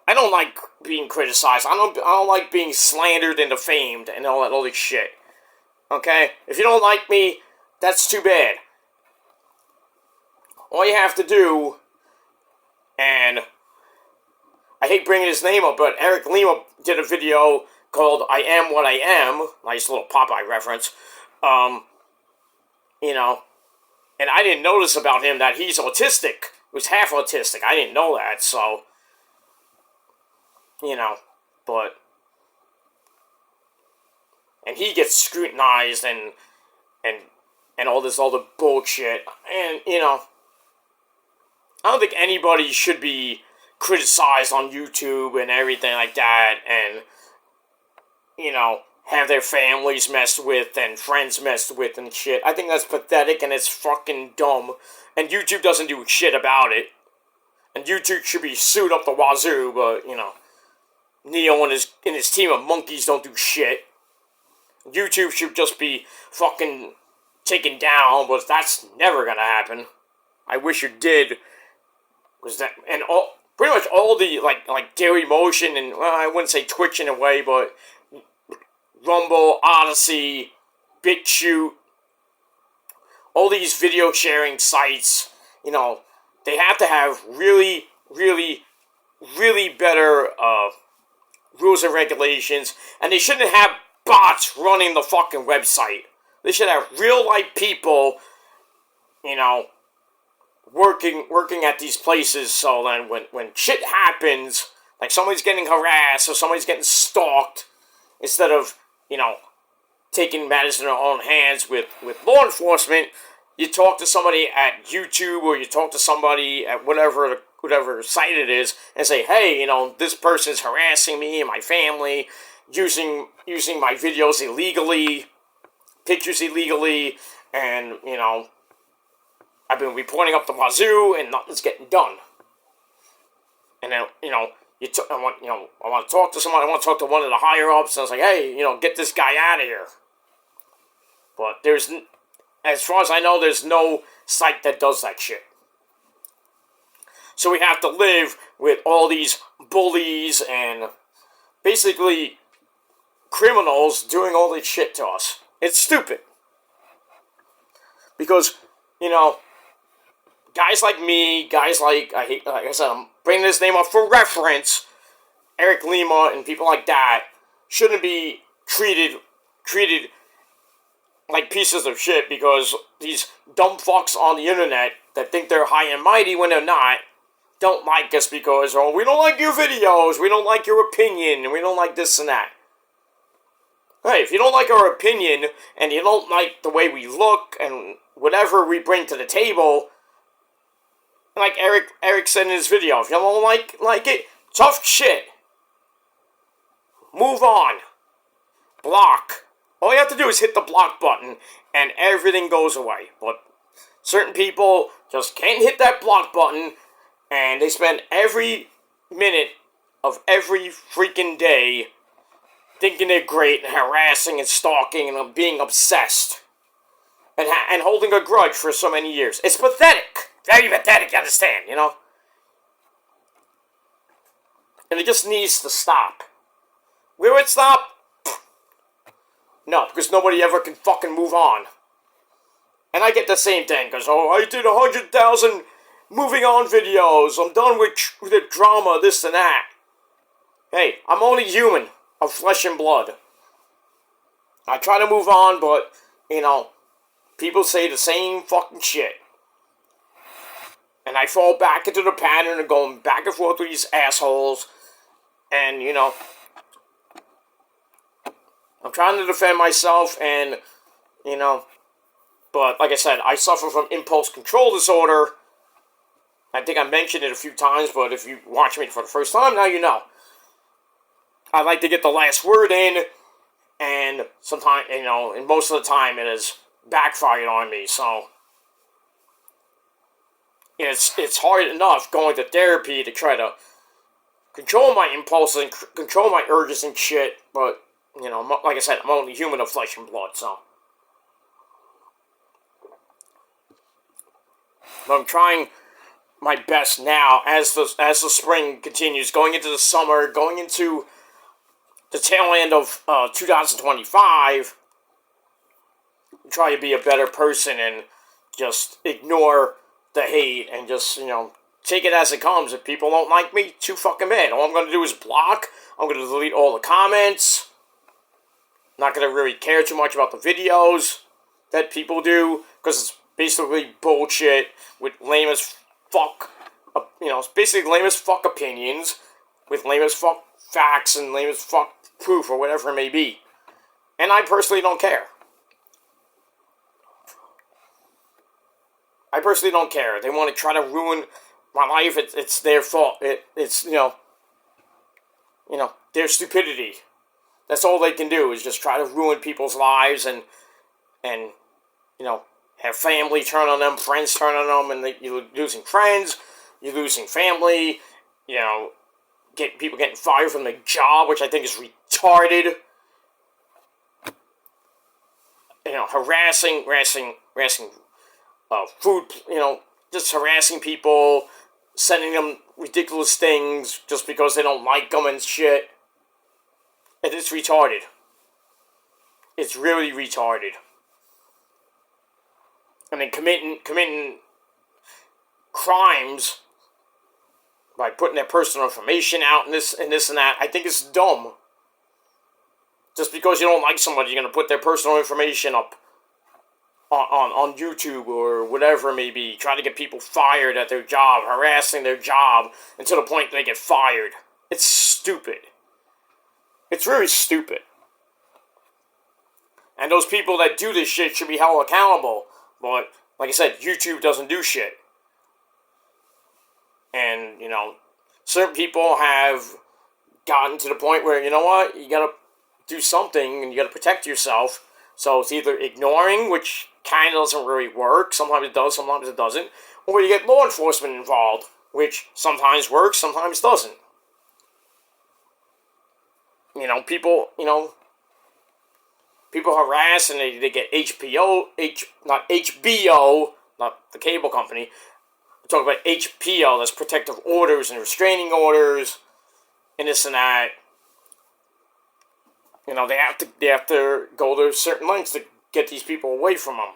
[SPEAKER 1] I don't like being criticized. I don't like being slandered and defamed and all this shit. Okay? If you don't like me, that's too bad. All you have to do, and I hate bringing his name up, but Eric Lima did a video called I Am What I Am. Nice little Popeye reference. You know, and I didn't notice about him that he's autistic. He was half autistic. I didn't know that, so, you know, but, and he gets scrutinized and all this other bullshit, and, you know, I don't think anybody should be criticized on YouTube and everything like that, and, you know, have their families messed with and friends messed with and shit. I think that's pathetic and it's fucking dumb. And YouTube doesn't do shit about it. And YouTube should be sued up the wazoo, but, you know, Neo and his team of monkeys don't do shit. YouTube should just be fucking taken down, but that's never gonna happen. I wish it did. Was that, and pretty much all the, like Daily Motion and, well, I wouldn't say Twitch in a way, but Rumble, Odyssey, BitChute, all these video sharing sites, you know, they have to have really, really, really better rules and regulations, and they shouldn't have bots running the fucking website. They should have real-life people, you know, working at these places, so then when shit happens, like somebody's getting harassed or somebody's getting stalked, instead of, you know, taking matters in their own hands with law enforcement, you talk to somebody at YouTube or you talk to somebody at whatever site it is and say, hey, you know, this person's harassing me and my family, using my videos illegally, pictures illegally, and, you know, I've been reporting up the wazoo and nothing's getting done. And then, you know, I want to talk to someone. I want to talk to one of the higher ups. And I was like, hey, you know, get this guy out of here. But as far as I know, there's no site that does that shit. So we have to live with all these bullies and basically criminals doing all this shit to us. It's stupid. Because, you know, guys like me, guys like I said, I'm bringing this name up for reference. Eric Lima and people like that shouldn't be treated like pieces of shit because these dumb fucks on the internet that think they're high and mighty when they're not don't like us because, oh, we don't like your videos, we don't like your opinion, and we don't like this and that. Hey, if you don't like our opinion and you don't like the way we look and whatever we bring to the table, like Eric said in his video, if you don't like it, tough shit. Move on. Block. All you have to do is hit the block button and everything goes away. But certain people just can't hit that block button and they spend every minute of every freaking day thinking they're great and harassing and stalking and being obsessed and holding a grudge for so many years. It's pathetic. Very pathetic, you understand, you know? And it just needs to stop. Will it stop? No, because nobody ever can fucking move on. And I get the same thing, because, oh, I did 100,000 moving on videos. I'm done with the drama, this and that. Hey, I'm only human, of flesh and blood. I try to move on, but, you know, people say the same fucking shit. And I fall back into the pattern of going back and forth with these assholes. And, you know, I'm trying to defend myself and, you know, but like I said, I suffer from impulse control disorder. I think I mentioned it a few times, but if you watch me for the first time, now you know. I like to get the last word in, and sometimes, you know, and most of the time it has backfired on me, so it's hard enough going to therapy to try to control my impulses and control my urges and shit, but, you know, like I said, I'm only human of flesh and blood, so. But I'm trying my best now as the spring continues, going into the summer, going into the tail end of 2025, try to be a better person and just ignore the hate and just, you know, take it as it comes. If people don't like me, too fucking bad. All I'm going to do is block. I'm going to delete all the comments. Not going to really care too much about the videos that people do, because it's basically bullshit with lame as fuck, you know, it's basically lame as fuck opinions with lame as fuck facts and lame as fuck proof or whatever it may be. And I personally don't care. I personally don't care. They want to try to ruin my life. It's their fault. It's you know, their stupidity. That's all they can do is just try to ruin people's lives and you know, have family turn on them, friends turn on them, and you're losing friends, you're losing family, you know, people getting fired from their job, which I think is retarded. You know, harassing food, you know, just harassing people, sending them ridiculous things just because they don't like them and shit. And it's retarded. It's really retarded. And then committing crimes by putting their personal information out and this and that. I think it's dumb. Just because you don't like somebody, you're going to put their personal information up on YouTube or whatever it may be. Try to get people fired at their job, harassing their job until the point they get fired. It's stupid. It's really stupid. And those people that do this shit should be held accountable. But, like I said, YouTube doesn't do shit. And, you know, certain people have gotten to the point where, you know what, you gotta do something and you gotta protect yourself. So it's either ignoring, which kind of doesn't really work. Sometimes it does, sometimes it doesn't. Or you get law enforcement involved, which sometimes works, sometimes doesn't. You know, people harass and they get not HBO, not the cable company. We're talking about HPO, that's protective orders and restraining orders, and this and that. You know, they have to go to certain lengths to get these people away from them.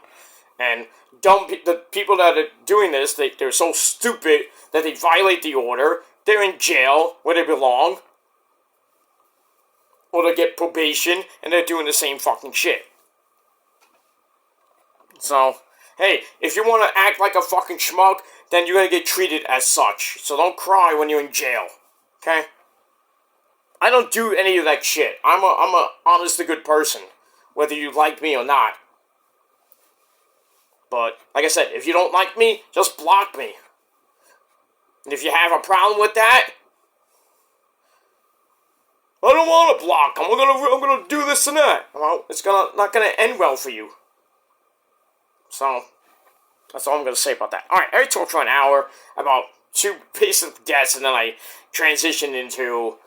[SPEAKER 1] And the people that are doing this, they're so stupid that they violate the order. They're in jail where they belong. Or they get probation, and they're doing the same fucking shit. So, hey, if you want to act like a fucking schmuck, then you're going to get treated as such. So don't cry when you're in jail. Okay? I don't do any of that shit. I'm a honest to good person. Whether you like me or not. But, like I said, if you don't like me, just block me. And if you have a problem with that, I don't want to block. I'm gonna do this and that. Well, it's not gonna end well for you. So, that's all I'm gonna say about that. Alright, I talked for an hour about 2 basic deaths, and then I transitioned into,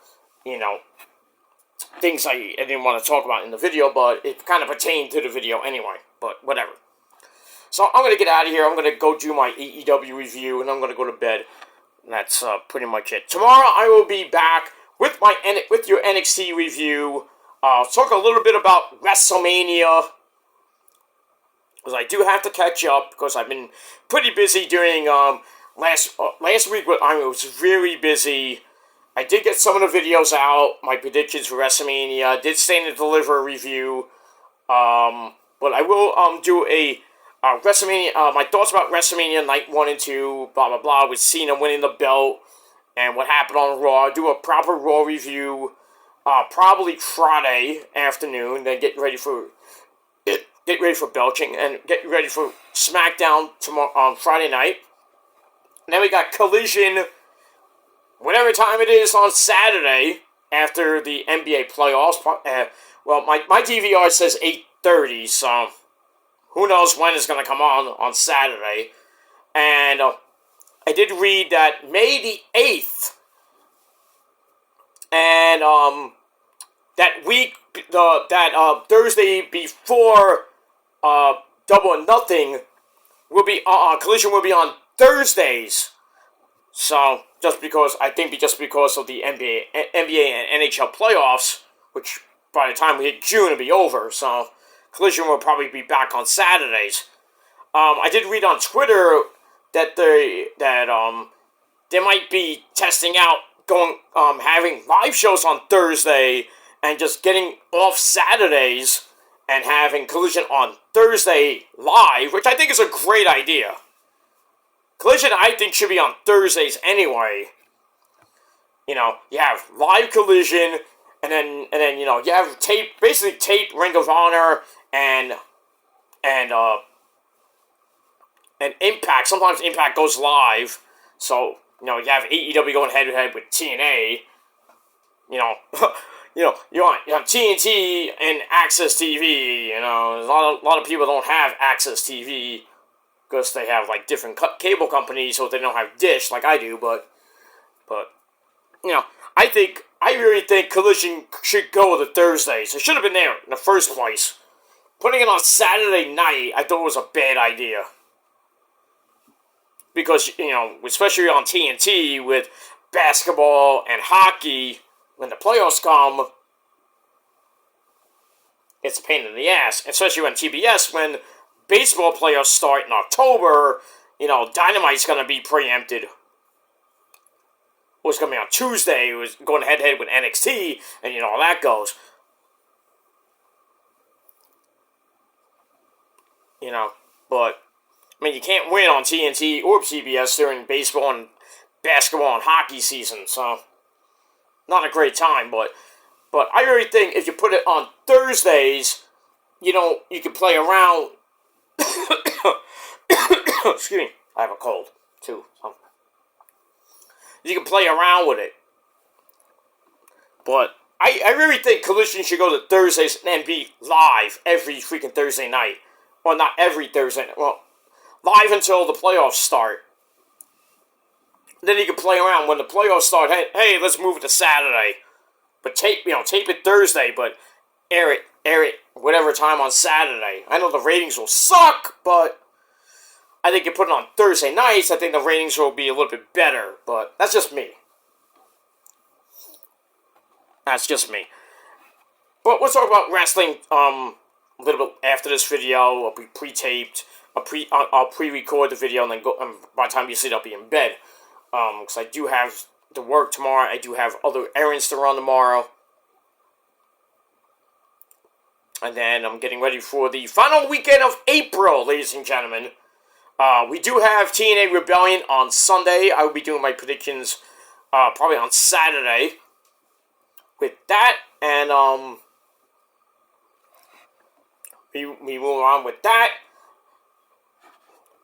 [SPEAKER 1] things I didn't want to talk about in the video, but it kind of pertained to the video anyway. But, whatever. So, I'm gonna get out of here. I'm gonna go do my AEW review, and I'm gonna go to bed. And that's pretty much it. Tomorrow, I will be back with your NXT review. Talk a little bit about WrestleMania, because I do have to catch up, because I've been pretty busy during last week. I was very busy. I did get some of the videos out, my predictions for WrestleMania. I did Stand and Deliver review, but I will do a WrestleMania, my thoughts about WrestleMania Night 1 and 2, blah blah blah, with Cena winning the belt and what happened on Raw. Do a proper Raw review, probably Friday afternoon. Then get ready for belching and get ready for SmackDown tomorrow on Friday night. And then we got Collision, whatever time it is on Saturday after the NBA playoffs. Well, my DVR says 8:30, so who knows when it's gonna come on Saturday. And I did read that May the 8th, and that week, Thursday before Double or Nothing will be Collision will be on Thursdays. So just because of the NBA and NHL playoffs, which by the time we hit June it'll be over. So Collision will probably be back on Saturdays. I did read on Twitter that they might be testing out having live shows on Thursday and just getting off Saturdays and having Collision on Thursday live, which I think is a great idea. Collision, I think, should be on Thursdays anyway. You have live Collision, and then you have taped Ring of Honor and Impact. Sometimes Impact goes live, so you have AEW going head to head with TNA. You have TNT and Access TV. A lot of people don't have Access TV because they have different cable companies, so they don't have Dish like I do. But I really think Collision should go with the Thursdays. It should have been there in the first place. Putting it on Saturday night, I thought was a bad idea. Because, especially on TNT with basketball and hockey, when the playoffs come, it's a pain in the ass. Especially on TBS, when baseball playoffs start in October, Dynamite's going to be preempted. It was going to be on Tuesday. It was going head-to-head with NXT, and how that goes. But you can't win on TNT or CBS during baseball and basketball and hockey season, so not a great time, but I really think if you put it on Thursdays, you can play around. Excuse me, I have a cold, too. So. You can play around with it. But I really think Collision should go to Thursdays and then be live every freaking Thursday night. Well, not every Thursday night. Well, live until the playoffs start. Then you can play around when the playoffs start. Hey, let's move it to Saturday. But tape it Thursday, but air it whatever time on Saturday. I know the ratings will suck, but I think you put it on Thursday nights, I think the ratings will be a little bit better. But that's just me. That's just me. But we'll talk about wrestling a little bit after this video. It'll be pre-taped. I'll pre-record the video and then go. By the time you see it, I'll be in bed. Because I do have to work tomorrow. I do have other errands to run tomorrow. And then I'm getting ready for the final weekend of April, ladies and gentlemen. We do have TNA Rebellion on Sunday. I will be doing my predictions probably on Saturday. With that, and we move on with that.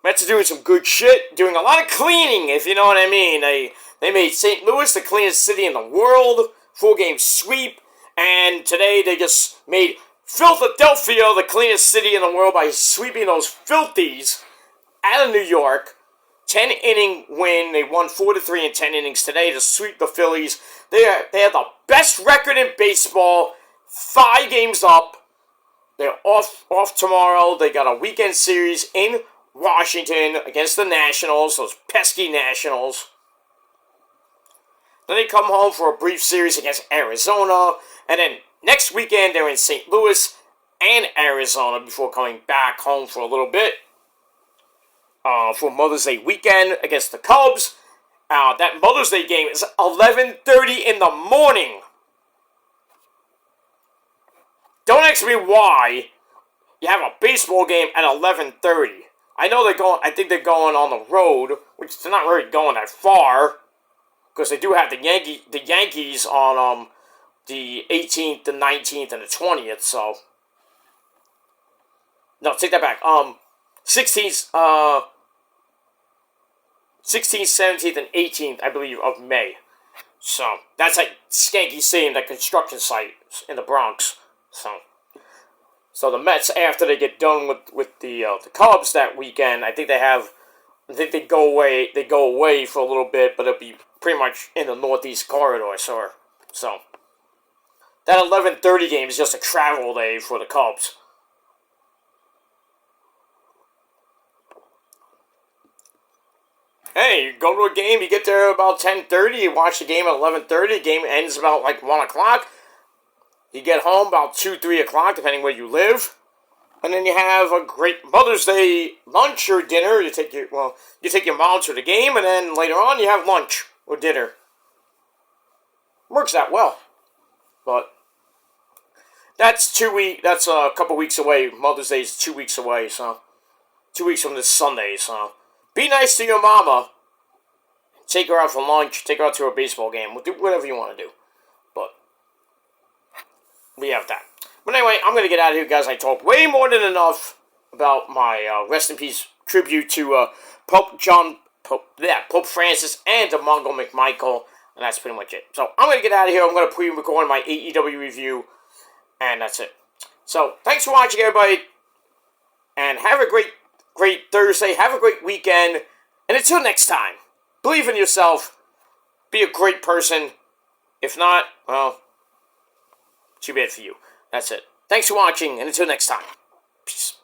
[SPEAKER 1] Mets are doing some good shit, doing a lot of cleaning, if you know what I mean. They made St. Louis the cleanest city in the world, 4-game sweep, and today they just made Philadelphia the cleanest city in the world by sweeping those filthies out of New York. 10-inning win. They won 4-3 in 10 innings today to sweep the Phillies. They have the best record in baseball, 5 games up. They're off tomorrow. They got a weekend series in Washington against the Nationals, those pesky Nationals. Then they come home for a brief series against Arizona, and then next weekend they're in St. Louis and Arizona before coming back home for a little bit for Mother's Day weekend against the Cubs. That Mother's Day game is 11:30 in the morning. Don't ask me why you have a baseball game at 11:30. I know I think they're going on the road, which they're not really going that far, because they do have the Yankees on the 18th, the 19th, and the 20th. So no, take that back. 16th, 17th, and 18th, I believe, of May. So that's like Skanky Stadium, that construction site in the Bronx. So the Mets, after they get done with the Cubs that weekend, I think they go away for a little bit, but it'll be pretty much in the Northeast corridor. So that 11:30 game is just a travel day for the Cubs. Hey, you go to a game, you get there about 10:30, you watch the game at 11:30, the game ends about like 1 o'clock. You get home about 2, 3 o'clock, depending where you live. And then you have a great Mother's Day lunch or dinner. You take your mom to the game, and then later on you have lunch or dinner. Works out well. But that's a couple weeks away. Mother's Day is 2 weeks away, so 2 weeks from this Sunday, so be nice to your mama. Take her out for lunch, take her out to a baseball game. Do whatever you want to do. But we have that. But anyway, I'm going to get out of here, guys. I talked way more than enough about my rest in peace tribute to Pope Francis and to Mongo McMichael. And that's pretty much it. So I'm going to get out of here. I'm going to pre-record my AEW review. And that's it. So thanks for watching, everybody. And have a great Thursday. Have a great weekend. And until next time, believe in yourself. Be a great person. If not, well, too bad for you. That's it. Thanks for watching, and until next time. Peace.